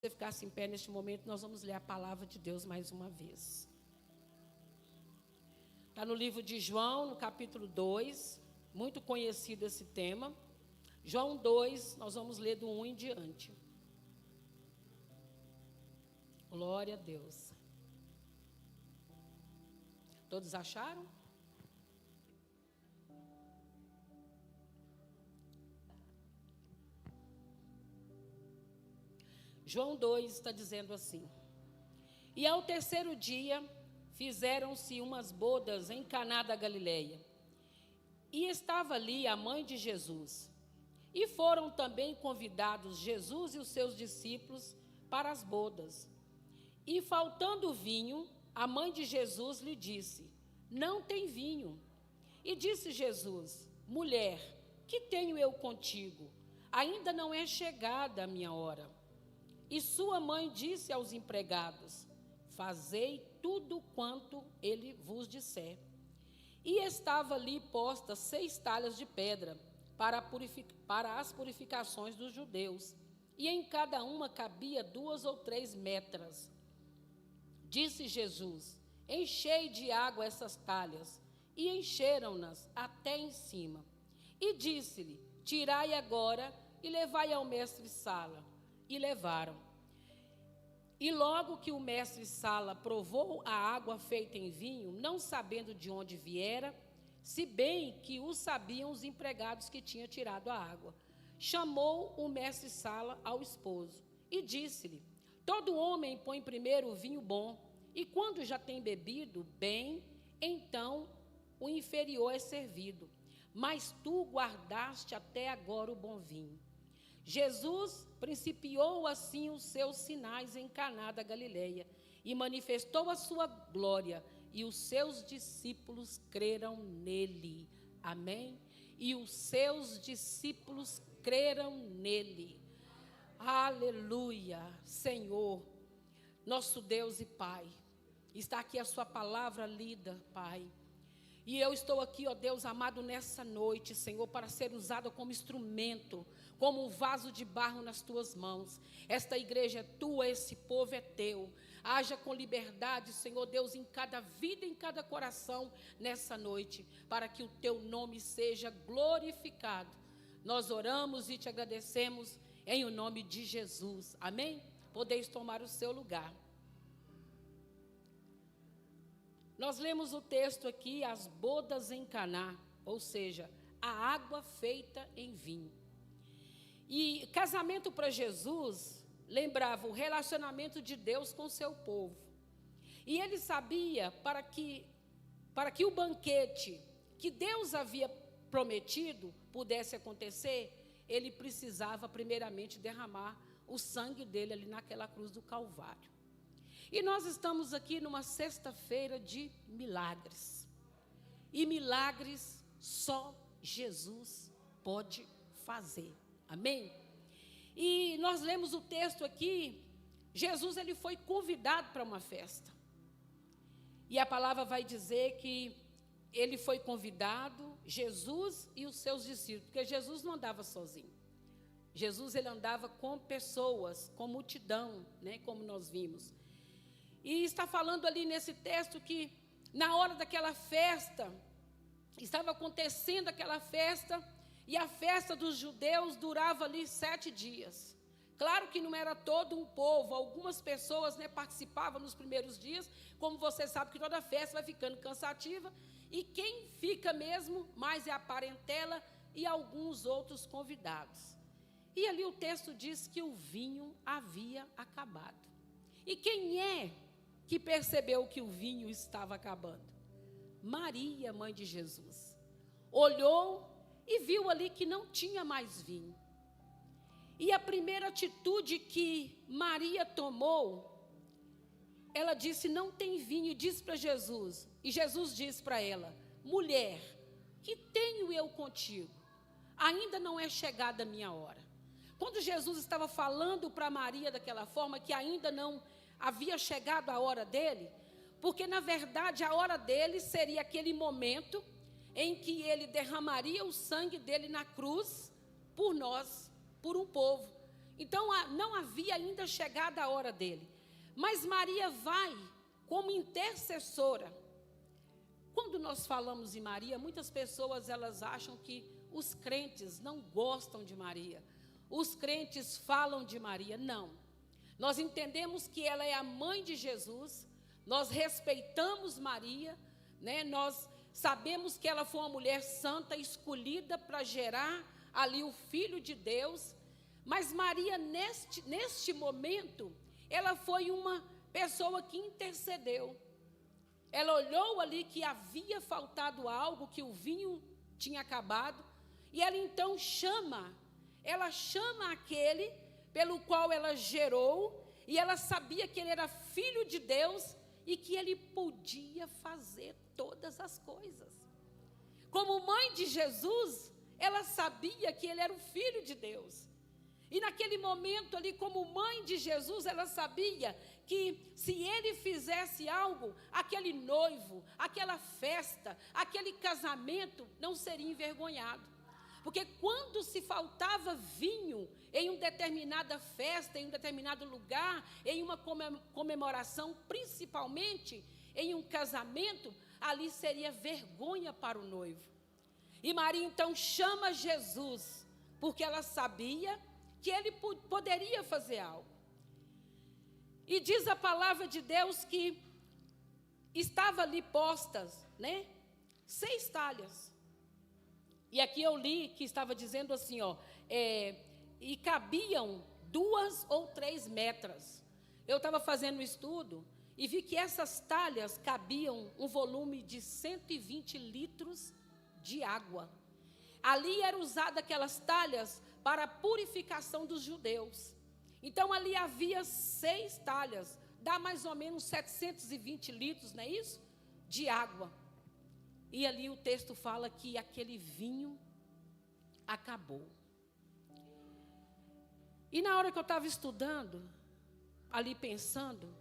você ficasse em pé neste momento, nós vamos ler a palavra de Deus mais uma vez. Está no livro de João, no capítulo 2, muito conhecido esse tema. João 2, nós vamos ler do 1 em diante. Glória a Deus. Todos acharam? João 2 está dizendo assim: E ao terceiro dia fizeram-se umas bodas em Caná da Galileia, e estava ali a mãe de Jesus. E foram também convidados Jesus e os seus discípulos para as bodas. E faltando vinho, a mãe de Jesus lhe disse: Não tem vinho. E disse Jesus: Mulher, que tenho eu contigo? Ainda não é chegada a minha hora. E sua mãe disse aos empregados: Fazei tudo quanto ele vos disser. E estava ali posta 6 talhas de pedra para as purificações dos judeus, e em cada uma cabia 2 ou 3 metras. Disse Jesus: Enchei de água essas talhas. E encheram-nas até em cima. E disse-lhe: Tirai agora e levai ao mestre-sala. E levaram. E logo que o mestre-sala provou a água feita em vinho, não sabendo de onde viera, se bem que o sabiam os empregados que tinham tirado a água, chamou o mestre-sala ao esposo e disse-lhe: Todo homem põe primeiro o vinho bom, e quando já tem bebido bem, então o inferior é servido. Mas tu guardaste até agora o bom vinho. Jesus principiou assim os seus sinais em Caná da Galileia e manifestou a sua glória, e os seus discípulos creram nele. Amém? E os seus discípulos creram nele. Aleluia. Senhor, nosso Deus e Pai, está aqui a sua palavra lida, Pai. E eu estou aqui, ó Deus amado, nessa noite, Senhor, para ser usada como instrumento, como um vaso de barro nas tuas mãos. Esta igreja é tua, esse povo é teu. Haja com liberdade, Senhor Deus, em cada vida, em cada coração, nessa noite, para que o teu nome seja glorificado. Nós oramos e te agradecemos em o nome de Jesus. Amém? Podeis tomar o seu lugar. Nós lemos o texto aqui, as bodas em Caná, ou seja, a água feita em vinho. E casamento para Jesus lembrava o relacionamento de Deus com o seu povo. E ele sabia, para que o banquete que Deus havia prometido pudesse acontecer, ele precisava primeiramente derramar o sangue dele ali naquela cruz do Calvário. E nós estamos aqui numa sexta-feira de milagres. E milagres só Jesus pode fazer. Amém? E nós lemos o texto aqui. Jesus, ele foi convidado para uma festa. E a palavra vai dizer que ele foi convidado, Jesus e os seus discípulos. Porque Jesus não andava sozinho. Jesus, ele andava com pessoas, com multidão, né, como nós vimos. E está falando ali nesse texto que na hora daquela festa, estava acontecendo aquela festa, e a festa dos judeus durava ali 7 dias. Claro que não era todo um povo, algumas pessoas, né, participavam nos primeiros dias, como você sabe que toda festa vai ficando cansativa, e quem fica mesmo mais é a parentela e alguns outros convidados. E ali o texto diz que o vinho havia acabado. E quem é que percebeu que o vinho estava acabando? Maria, mãe de Jesus, olhou e viu ali que não tinha mais vinho. E a primeira atitude que Maria tomou, ela disse: não tem vinho, e disse para Jesus, e Jesus disse para ela: mulher, que tenho eu contigo? Ainda não é chegada a minha hora. Quando Jesus estava falando para Maria daquela forma, que ainda não havia chegado a hora dele, porque na verdade a hora dele seria aquele momento em que ele derramaria o sangue dele na cruz por nós, por um povo. Então, não havia ainda chegado a hora dele. Mas Maria vai como intercessora. Quando nós falamos em Maria, muitas pessoas elas acham que os crentes não gostam de Maria. Os crentes falam de Maria. Não. Nós entendemos que ela é a mãe de Jesus. Nós respeitamos Maria, né? Nós sabemos que ela foi uma mulher santa, escolhida para gerar ali o Filho de Deus. Mas Maria, neste momento, ela foi uma pessoa que intercedeu. Ela olhou ali que havia faltado algo, que o vinho tinha acabado, e ela então chama aquele pelo qual ela gerou, e ela sabia que ele era filho de Deus e que ele podia fazer todas as coisas. Como mãe de Jesus, ela sabia que ele era o filho de Deus. E naquele momento ali, como mãe de Jesus, ela sabia que se ele fizesse algo, aquele noivo, aquela festa, aquele casamento não seria envergonhado. Porque quando se faltava vinho em uma determinada festa, em um determinado lugar, em uma comemoração, principalmente em um casamento, ali seria vergonha para o noivo. E Maria então chama Jesus, porque ela sabia que ele poderia fazer algo. E diz a palavra de Deus que estava ali postas, né, 6 talhas. E aqui eu li que estava dizendo assim, e cabiam 2 ou 3 metras. Eu estava fazendo um estudo e vi que essas talhas cabiam um volume de 120 litros de água. Ali eram usadas aquelas talhas para a purificação dos judeus. Então ali havia 6 talhas, dá mais ou menos 720 litros, não é isso? De água. E ali o texto fala que aquele vinho acabou. E na hora que eu estava estudando, ali pensando,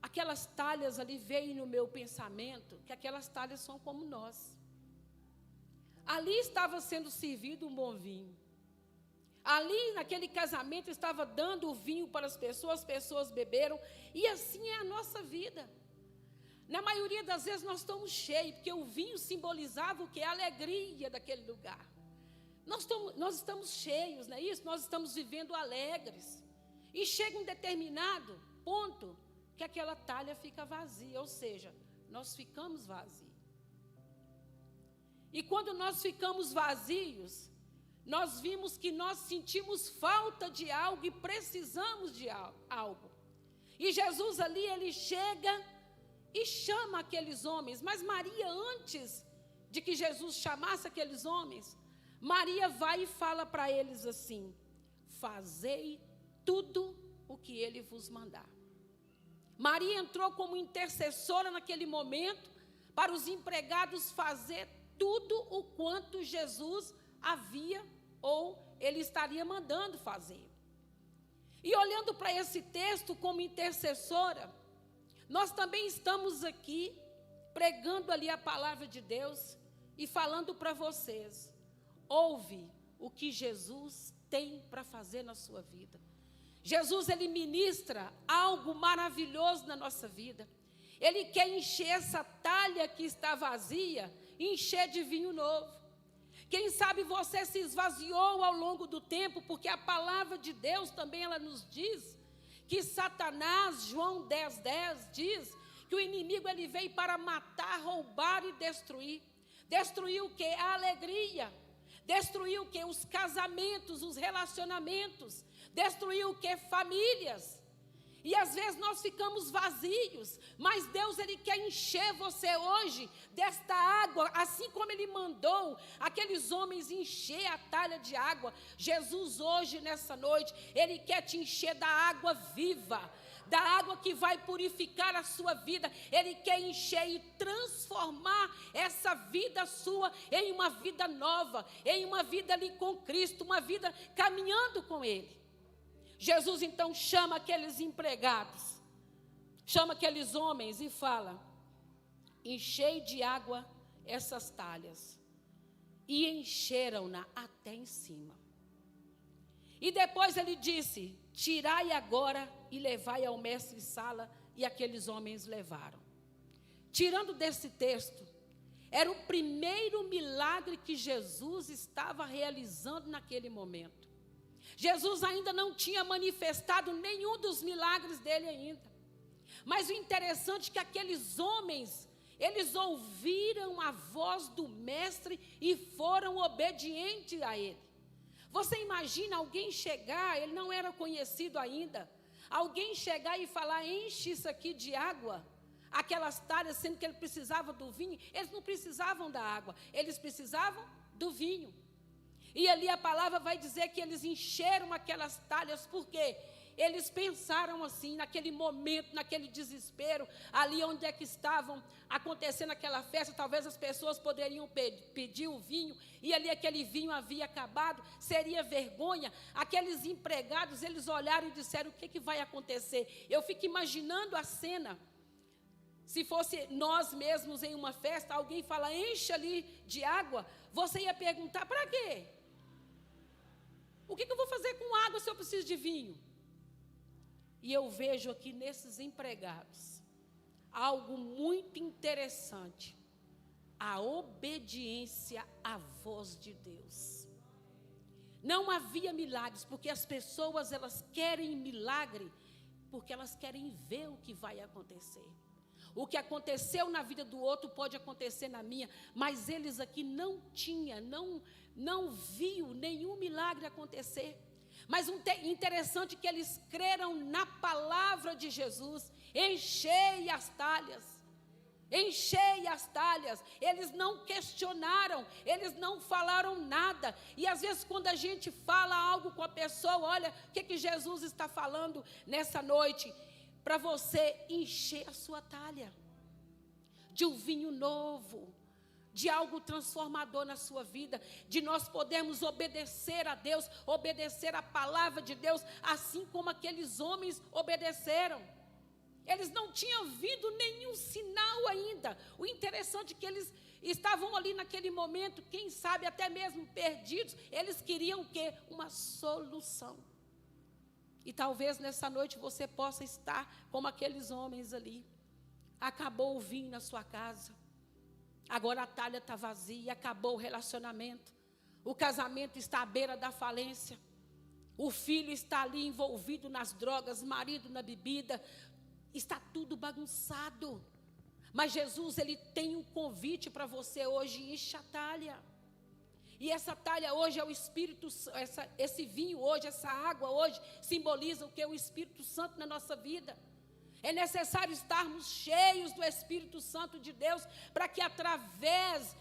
aquelas talhas ali veio no meu pensamento, que aquelas talhas são como nós. Ali estava sendo servido um bom vinho. Ali, naquele casamento, estava dando o vinho para as pessoas beberam, e assim é a nossa vida. Na maioria das vezes nós estamos cheios, porque o vinho simbolizava o que? A alegria daquele lugar. Nós estamos cheios, não é isso? Nós estamos vivendo alegres. E chega um determinado ponto que aquela talha fica vazia, ou seja, nós ficamos vazios. E quando nós ficamos vazios, nós vimos que nós sentimos falta de algo e precisamos de algo. E Jesus ali, ele chega e chama aqueles homens. Mas Maria, antes de que Jesus chamasse aqueles homens, Maria vai e fala para eles assim: fazei tudo o que ele vos mandar. Maria entrou como intercessora naquele momento para os empregados fazer tudo o quanto Jesus havia ou ele estaria mandando fazer. E olhando para esse texto como intercessora, nós também estamos aqui pregando ali a palavra de Deus e falando para vocês: ouve o que Jesus tem para fazer na sua vida. Jesus, ele ministra algo maravilhoso na nossa vida. Ele quer encher essa talha que está vazia, encher de vinho novo. Quem sabe você se esvaziou ao longo do tempo, porque a palavra de Deus também ela nos diz que Satanás, João 10:10, diz que o inimigo ele veio para matar, roubar e destruir. Destruir o quê? A alegria. Destruir o quê? Os casamentos, os relacionamentos. Destruir o quê? Famílias. E às vezes nós ficamos vazios, mas Deus ele quer encher você hoje desta água, assim como ele mandou aqueles homens encher a talha de água. Jesus hoje, nessa noite, ele quer te encher da água viva, da água que vai purificar a sua vida. Ele quer encher e transformar essa vida sua em uma vida nova, em uma vida ali com Cristo, uma vida caminhando com Ele. Jesus então chama aqueles empregados, chama aqueles homens e fala: enchei de água essas talhas. E encheram-na até em cima. E depois ele disse: tirai agora e levai ao mestre-sala. E aqueles homens levaram. Tirando desse texto, era o primeiro milagre que Jesus estava realizando naquele momento. Jesus ainda não tinha manifestado nenhum dos milagres dele ainda. Mas o interessante é que aqueles homens, eles ouviram a voz do mestre e foram obedientes a ele. Você imagina alguém chegar, ele não era conhecido ainda, alguém chegar e falar: enche isso aqui de água, aquelas talhas, sendo que ele precisava do vinho. Eles não precisavam da água, eles precisavam do vinho. E ali a palavra vai dizer que eles encheram aquelas talhas, porque eles pensaram assim, naquele momento, naquele desespero, ali onde é que estavam acontecendo aquela festa, talvez as pessoas poderiam pedir o vinho, e ali aquele vinho havia acabado, seria vergonha. Aqueles empregados, eles olharam e disseram: o que vai acontecer? Eu fico imaginando a cena. Se fosse nós mesmos em uma festa, alguém fala: enche ali de água, você ia perguntar: para quê? O que eu vou fazer com água se eu preciso de vinho? E eu vejo aqui nesses empregados algo muito interessante: a obediência à voz de Deus. Não havia milagres, porque as pessoas, elas querem milagre, porque elas querem ver o que vai acontecer. O que aconteceu na vida do outro pode acontecer na minha, mas eles aqui não viu nenhum milagre acontecer. Mas interessante que eles creram na palavra de Jesus: enchei as talhas, enchei as talhas. Eles não questionaram, eles não falaram nada. E às vezes quando a gente fala algo com a pessoa, olha o que Jesus está falando nessa noite, para você encher a sua talha de um vinho novo, de algo transformador na sua vida, de nós podermos obedecer a Deus, obedecer a palavra de Deus, assim como aqueles homens obedeceram. Eles não tinham visto nenhum sinal ainda. O interessante é que eles estavam ali naquele momento, quem sabe até mesmo perdidos. Eles queriam o quê? Uma solução. E talvez nessa noite você possa estar como aqueles homens ali. Acabou o vinho na sua casa, agora a talha está vazia, acabou o relacionamento, o casamento está à beira da falência, o filho está ali envolvido nas drogas, marido na bebida, está tudo bagunçado. Mas Jesus, ele tem um convite para você hoje: enche a talha. E essa talha hoje é o Espírito, esse vinho hoje, essa água hoje, simboliza o que? O Espírito Santo na nossa vida. É necessário estarmos cheios do Espírito Santo de Deus, para que através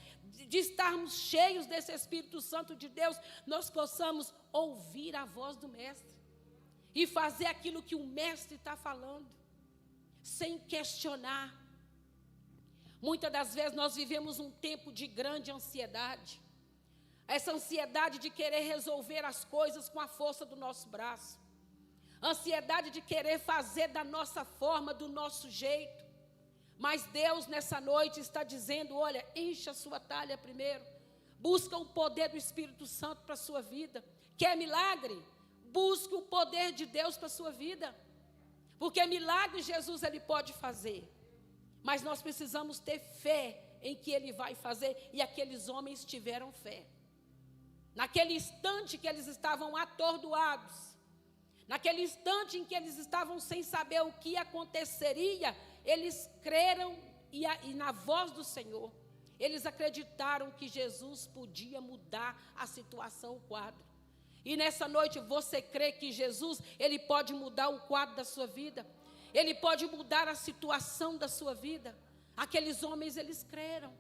de estarmos cheios desse Espírito Santo de Deus, nós possamos ouvir a voz do Mestre e fazer aquilo que o Mestre está falando, sem questionar. Muitas das vezes nós vivemos um tempo de grande ansiedade, essa ansiedade de querer resolver as coisas com a força do nosso braço, ansiedade de querer fazer da nossa forma, do nosso jeito. Mas Deus nessa noite está dizendo: olha, encha a sua talha primeiro, busca o poder do Espírito Santo para a sua vida. Quer milagre? Busque o poder de Deus para a sua vida, porque milagre Jesus, ele pode fazer, mas nós precisamos ter fé em que ele vai fazer. E aqueles homens tiveram fé. Naquele instante que eles estavam atordoados, naquele instante em que eles estavam sem saber o que aconteceria, eles creram e na voz do Senhor, eles acreditaram que Jesus podia mudar a situação, o quadro. E nessa noite você crê que Jesus, ele pode mudar o quadro da sua vida? Ele pode mudar a situação da sua vida? Aqueles homens, eles creram,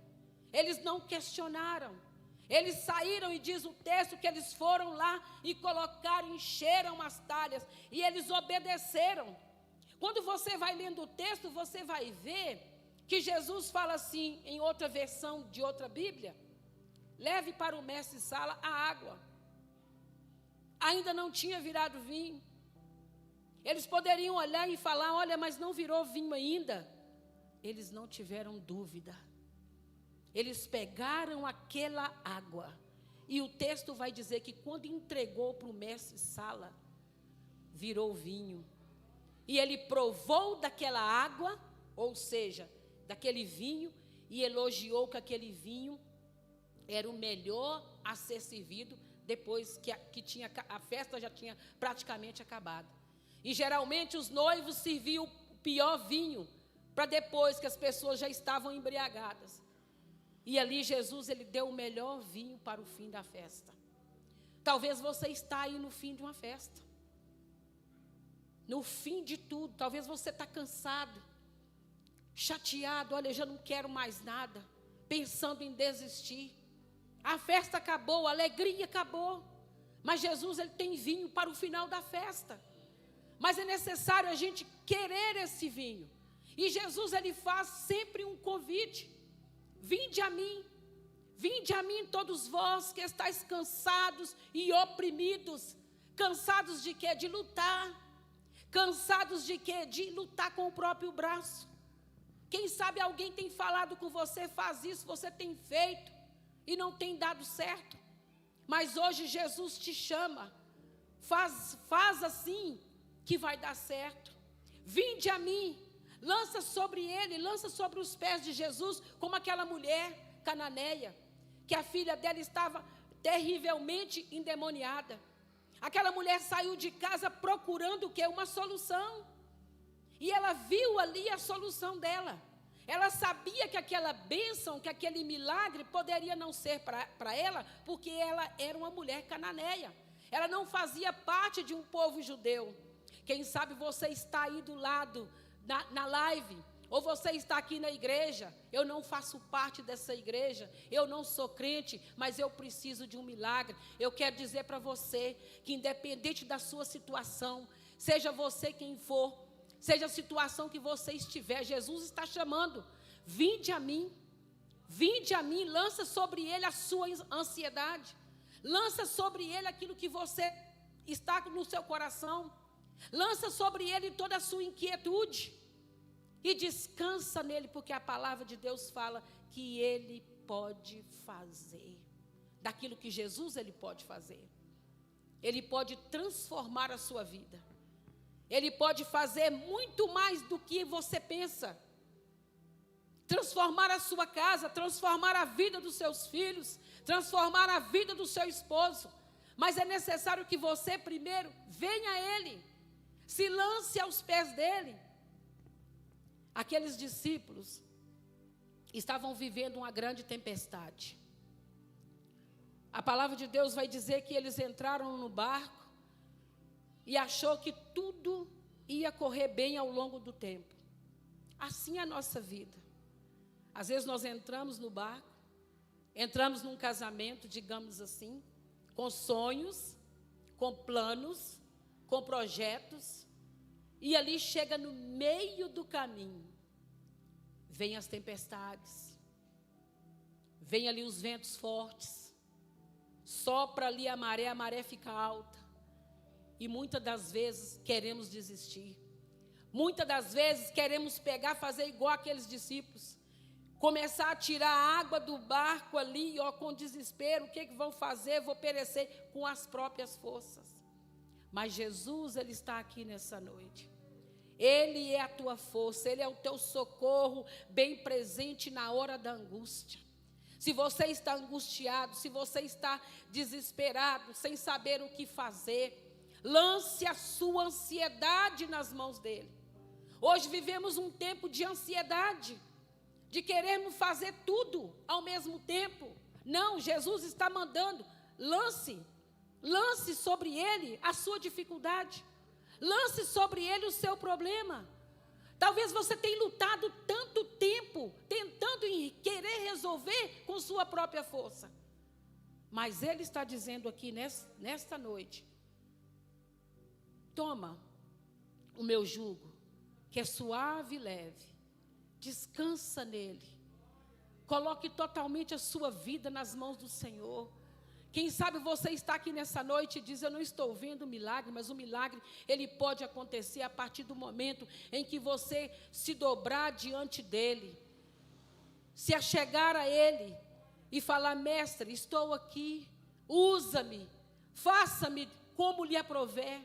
eles não questionaram. Eles saíram, e diz o texto que eles foram lá e colocaram, encheram as talhas, e eles obedeceram. Quando você vai lendo o texto, você vai ver que Jesus fala assim, em outra versão de outra Bíblia: leve para o mestre-sala a água. Ainda não tinha virado vinho. Eles poderiam olhar e falar: olha, mas não virou vinho ainda. Eles não tiveram dúvida. Eles pegaram aquela água E o texto vai dizer que quando entregou para o mestre Sala, virou vinho. E ele provou daquela água, ou seja, daquele vinho, e elogiou que aquele vinho era o melhor a ser servido depois que a festa já tinha praticamente acabado. E geralmente os noivos serviam o pior vinho para depois que as pessoas já estavam embriagadas. E ali Jesus, ele deu o melhor vinho para o fim da festa. Talvez você está aí no fim de uma festa. No fim de tudo. Talvez você está cansado, chateado. Olha, eu já não quero mais nada. Pensando em desistir. A festa acabou, a alegria acabou. Mas Jesus, ele tem vinho para o final da festa. Mas é necessário a gente querer esse vinho. E Jesus, ele faz sempre um convite. Vinde a mim todos vós que estáis cansados e oprimidos. Cansados de quê? De lutar. Cansados de quê? De lutar com o próprio braço. Quem sabe alguém tem falado com você, faz isso, você tem feito e não tem dado certo. Mas hoje Jesus te chama. Faz assim que vai dar certo. Vinde a mim. Lança sobre ele, lança sobre os pés de Jesus, como aquela mulher cananeia, que a filha dela estava terrivelmente endemoniada. Aquela mulher saiu de casa procurando o quê? Uma solução. E ela viu ali a solução dela. Ela sabia que aquela bênção, que aquele milagre poderia não ser para ela, porque ela era uma mulher cananeia. Ela não fazia parte de um povo judeu. Quem sabe você está aí do lado na live, ou você está aqui na igreja. Eu não faço parte dessa igreja, eu não sou crente, mas eu preciso de um milagre. Eu quero dizer para você que independente da sua situação, seja você quem for, seja a situação que você estiver, Jesus está chamando. Vinde a mim, lança sobre ele a sua ansiedade, lança sobre ele aquilo que você está no seu coração, lança sobre ele toda a sua inquietude e descansa nele, porque a palavra de Deus fala que ele pode fazer. Daquilo que Jesus ele pode fazer. Ele pode transformar a sua vida. Ele pode fazer muito mais do que você pensa. Transformar a sua casa, transformar a vida dos seus filhos, transformar a vida do seu esposo. Mas é necessário que você primeiro venha a ele, se lance aos pés dele. Aqueles discípulos estavam vivendo uma grande tempestade. A palavra de Deus vai dizer que eles entraram no barco e achou que tudo ia correr bem ao longo do tempo. Assim é a nossa vida. Às vezes nós entramos no barco, entramos num casamento, digamos assim, com sonhos, com planos, com projetos, e ali chega no meio do caminho, vem as tempestades, vem ali os ventos fortes, sopra ali a maré fica alta, e muitas das vezes queremos desistir, muitas das vezes queremos fazer igual aqueles discípulos, começar a tirar a água do barco ali, com desespero, o que vão fazer? Vou perecer com as próprias forças. Mas Jesus, ele está aqui nessa noite. Ele é a tua força, ele é o teu socorro bem presente na hora da angústia. Se você está angustiado, se você está desesperado, sem saber o que fazer, lance a sua ansiedade nas mãos dele. Hoje vivemos um tempo de ansiedade, de querermos fazer tudo ao mesmo tempo. Não, Jesus está mandando, lance sobre ele a sua dificuldade, lance sobre ele o seu problema. Talvez você tenha lutado tanto tempo, tentando querer resolver com sua própria força, mas ele está dizendo aqui nesta noite, toma o meu jugo, que é suave e leve, descansa nele, coloque totalmente a sua vida nas mãos do Senhor. Quem sabe você está aqui nessa noite e diz, eu não estou vendo o milagre, mas o milagre, ele pode acontecer a partir do momento em que você se dobrar diante dele, se achegar a ele e falar, mestre, estou aqui, Usa-me, faça-me como lhe aprouver.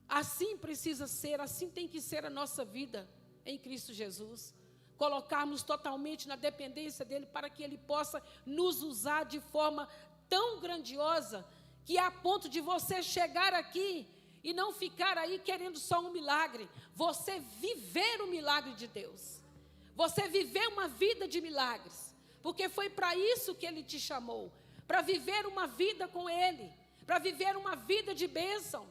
Assim precisa ser, assim tem que ser a nossa vida em Cristo Jesus. Colocarmos totalmente na dependência dele para que ele possa nos usar de forma tão grandiosa que é a ponto de você chegar aqui e não ficar aí querendo só um milagre. Você viver o milagre de Deus. Você viver uma vida de milagres. Porque foi para isso que ele te chamou. Para viver uma vida com ele. Para viver uma vida de bênção.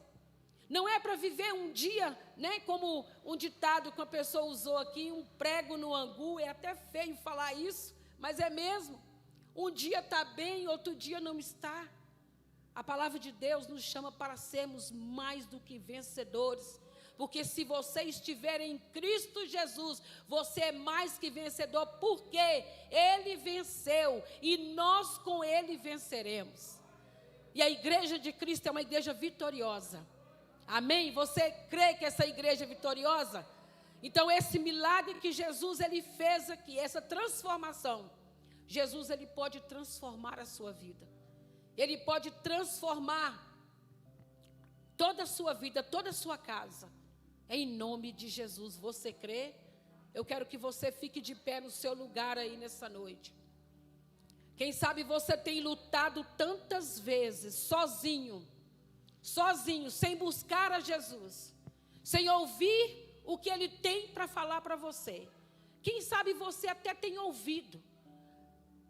Não é para viver um dia, né, como um ditado que uma pessoa usou aqui, um prego no angu. É até feio falar isso, mas é mesmo. Um dia está bem, outro dia não está. A palavra de Deus nos chama para sermos mais do que vencedores. Porque se você estiver em Cristo Jesus, você é mais que vencedor, porque ele venceu e nós com ele venceremos. E a igreja de Cristo é uma igreja vitoriosa. Amém? Você crê que essa igreja é vitoriosa? Então esse milagre que Jesus ele fez aqui, essa transformação, Jesus ele pode transformar a sua vida. Ele pode transformar toda a sua vida, toda a sua casa. Em nome de Jesus, você crê? Eu quero que você fique de pé no seu lugar aí nessa noite. Quem sabe você tem lutado tantas vezes, sozinho, sem buscar a Jesus, sem ouvir o que ele tem para falar para você. Quem sabe você até tem ouvido.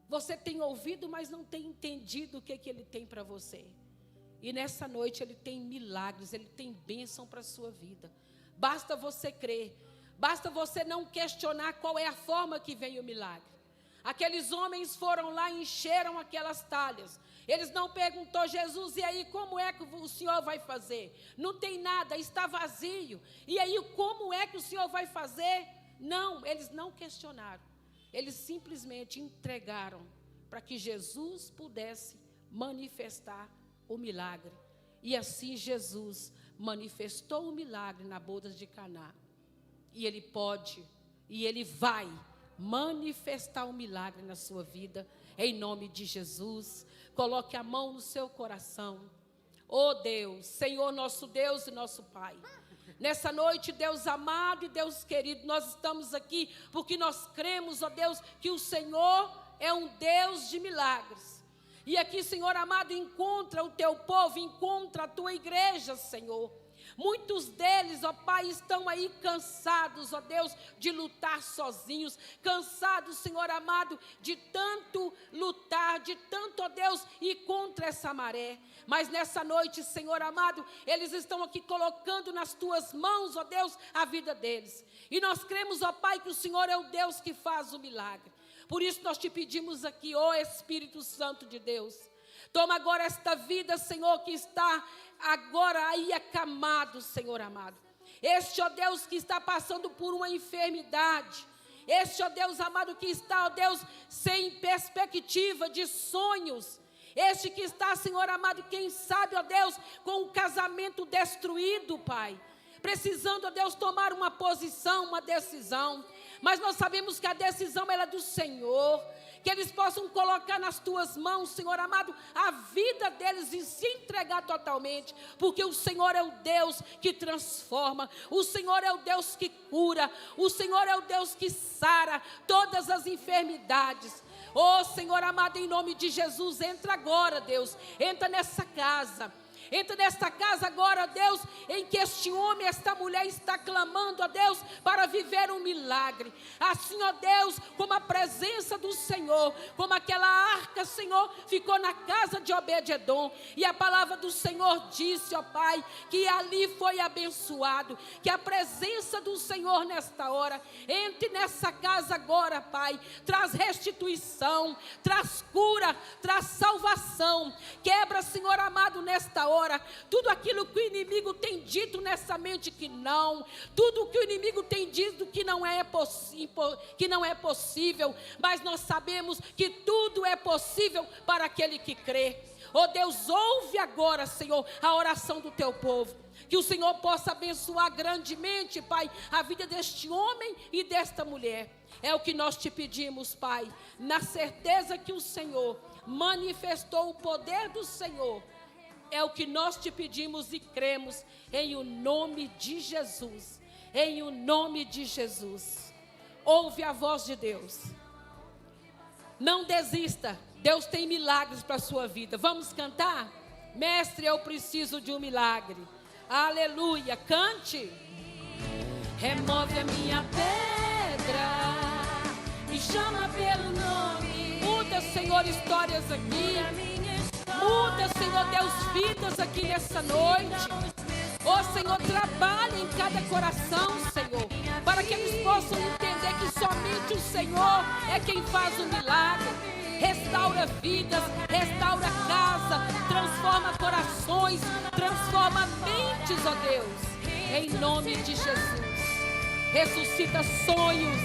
Você tem ouvido, mas não tem entendido o que ele tem para você. E nessa noite ele tem milagres, ele tem bênção para a sua vida. Basta você crer, basta você não questionar qual é a forma que vem o milagre. Aqueles homens foram lá e encheram aquelas talhas. Eles não perguntou, Jesus, e aí como é que o Senhor vai fazer? Não tem nada, está vazio. E aí como é que o Senhor vai fazer? Não, eles não questionaram. Eles simplesmente entregaram para que Jesus pudesse manifestar o milagre. E assim Jesus manifestou o milagre na boda de Caná. E ele pode, e ele vai manifestar o milagre na sua vida, em nome de Jesus. Coloque a mão no seu coração. Oh Deus, Senhor nosso Deus e nosso Pai. Nessa noite, Deus amado e Deus querido, nós estamos aqui porque nós cremos, ó Deus, que o Senhor é um Deus de milagres. E aqui, Senhor amado, encontra o teu povo, encontra a tua igreja, Senhor. Muitos deles, ó Pai, estão aí cansados, ó Deus, de lutar sozinhos. Cansados, Senhor amado, de tanto lutar, de tanto, ó Deus, ir contra essa maré. Mas nessa noite, Senhor amado, eles estão aqui colocando nas tuas mãos, ó Deus, a vida deles. E nós cremos, ó Pai, que o Senhor é o Deus que faz o milagre. Por isso nós te pedimos aqui, ó Espírito Santo de Deus. Toma agora esta vida, Senhor, que está agora aí acamado, Senhor amado. Este, ó Deus, que está passando por uma enfermidade. Este, ó Deus amado, que está, ó Deus, sem perspectiva de sonhos. Este que está, Senhor amado, quem sabe, ó Deus, com o casamento destruído, Pai. Precisando, ó Deus, tomar uma posição, uma decisão. Mas nós sabemos que a decisão ela é do Senhor. Que eles possam colocar nas tuas mãos, Senhor amado, a vida deles e se entregar totalmente. Porque o Senhor é o Deus que transforma. O Senhor é o Deus que cura. O Senhor é o Deus que sara todas as enfermidades. Oh, Senhor amado, em nome de Jesus, entra agora, Deus. Entra nessa casa. Entra nesta casa agora, Deus, em que este homem, esta mulher está clamando, ó Deus, para viver um milagre. Assim, ó Deus, como a presença do Senhor, como aquela arca, Senhor, ficou na casa de Obed-edom. E a palavra do Senhor disse, ó Pai, que ali foi abençoado. Que a presença do Senhor nesta hora, entre nessa casa agora, Pai. Traz restituição, traz cura, traz salvação. Quebra, Senhor amado, nesta hora. Tudo aquilo que o inimigo tem dito nessa mente que não, tudo que o inimigo tem dito que não é possível, mas nós sabemos que tudo é possível para aquele que crê. Oh Deus, ouve agora, Senhor, a oração do teu povo. Que o Senhor possa abençoar grandemente, Pai, a vida deste homem e desta mulher. É o que nós te pedimos, Pai, na certeza que o Senhor manifestou o poder do Senhor. É o que nós te pedimos e cremos em o nome de Jesus. Em o nome de Jesus. Ouve a voz de Deus. Não desista. Deus tem milagres para a sua vida. Vamos cantar? Mestre, eu preciso de um milagre. Aleluia. Cante. Remove a minha pedra. Me chama pelo nome. Muda, Senhor, histórias aqui. Muda, Senhor Deus, vidas aqui nessa noite. Oh, Senhor, trabalha em cada coração, Senhor, para que eles possam entender que somente o Senhor é quem faz o milagre. Restaura vidas, restaura casa, transforma corações, transforma mentes, ó Deus, em nome de Jesus. Ressuscita sonhos,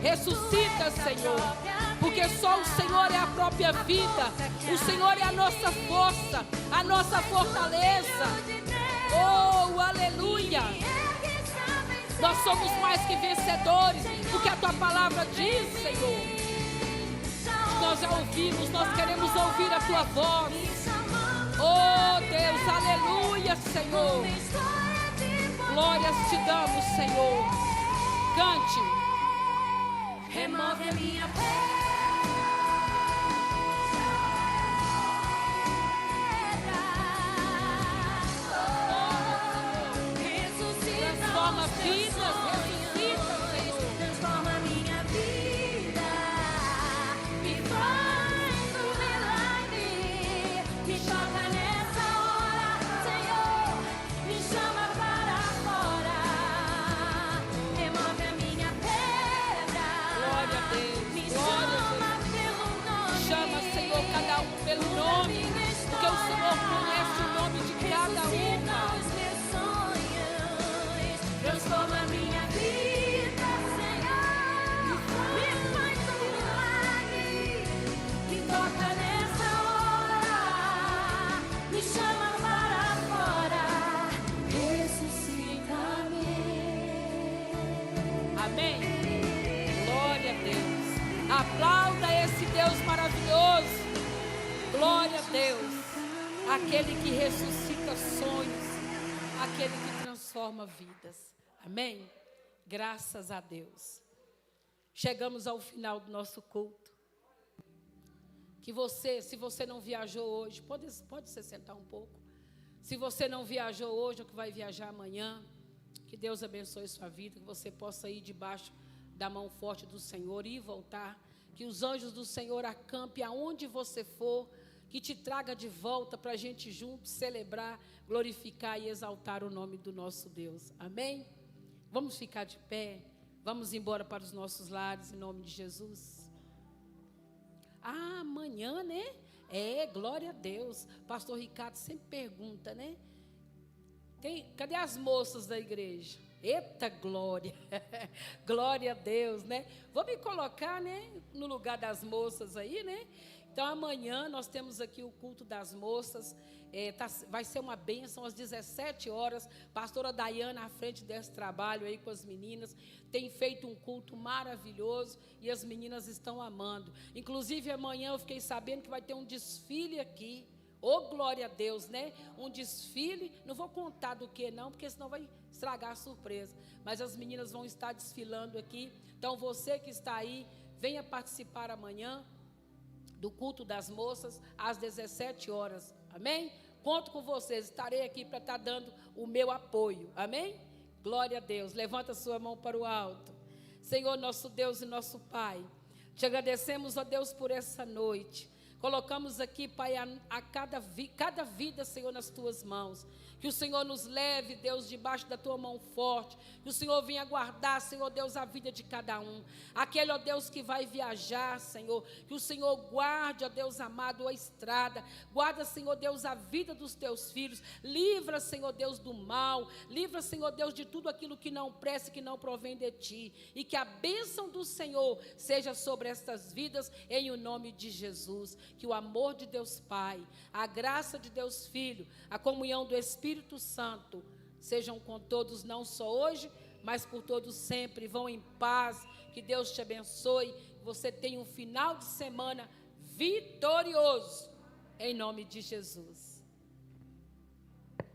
ressuscita, Senhor, porque só o Senhor é a própria vida, o Senhor é a nossa força, a nossa fortaleza. Oh, aleluia! Nós somos mais que vencedores, porque a tua palavra diz, Senhor. Nós já ouvimos, nós queremos ouvir a tua voz. Oh, Deus, aleluia, Senhor. Glórias te damos, Senhor. Cante. Remove a minha pedra. Transforma vidas, ressuscita, Senhor. Transforma a minha vida. Me faz um milagre. Me toca nessa hora, Senhor. Me chama para fora. Remove a minha pedra. Glória a Deus. Me chama pelo nome. Chama, Senhor, cada um pelo nome. Porque o Senhor conhece o nome de cada um. Transforma a minha vida, Senhor. Me faz um milagre. Me toca nessa hora. Me chama para fora. Ressuscita-me. Amém. Glória a Deus. Aplauda esse Deus maravilhoso. Glória a Deus. Aquele que ressuscita sonhos. Aquele que transforma vidas. Amém? Graças a Deus. Chegamos ao final do nosso culto. Que você, se você não viajou hoje, pode se sentar um pouco. Se você não viajou hoje ou que vai viajar amanhã, que Deus abençoe sua vida, que você possa ir debaixo da mão forte do Senhor e voltar. Que os anjos do Senhor acampem aonde você for, que te traga de volta para a gente juntos celebrar, glorificar e exaltar o nome do nosso Deus. Amém? Vamos ficar de pé, vamos embora para os nossos lares, em nome de Jesus. Ah, amanhã, né? Glória a Deus. Pastor Ricardo sempre pergunta, né? Cadê as moças da igreja? Eita glória, glória a Deus, né? Vou me colocar, né, no lugar das moças aí, né? Então, amanhã nós temos aqui o culto das moças, vai ser uma bênção às 17 horas, pastora Dayana à frente desse trabalho aí com as meninas, tem feito um culto maravilhoso e as meninas estão amando. Inclusive, amanhã eu fiquei sabendo que vai ter um desfile aqui, glória a Deus, né? Um desfile, não vou contar do que não, porque senão vai estragar a surpresa, mas as meninas vão estar desfilando aqui, então você que está aí, venha participar amanhã, do culto das moças, às 17 horas, amém? Conto com vocês, estarei aqui para estar dando o meu apoio, amém? Glória a Deus, levanta a sua mão para o alto. Senhor, nosso Deus e nosso Pai, te agradecemos, ó Deus, por essa noite. Colocamos aqui, Pai, a cada vida, Senhor, nas tuas mãos. Que o Senhor nos leve, Deus, debaixo da tua mão forte. Que o Senhor venha guardar, Senhor Deus, a vida de cada um. Aquele, ó Deus, que vai viajar, Senhor. Que o Senhor guarde, ó Deus amado, a estrada. Guarda, Senhor Deus, a vida dos teus filhos. Livra, Senhor Deus, do mal. Livra, Senhor Deus, de tudo aquilo que não presta e que não provém de ti. E que a bênção do Senhor seja sobre estas vidas, em o nome de Jesus. que o amor de Deus Pai, a graça de Deus Filho, a comunhão do Espírito Santo sejam com todos, não só hoje, mas por todos sempre. Vão em paz, que Deus te abençoe, que você tenha um final de semana vitorioso, em nome de Jesus.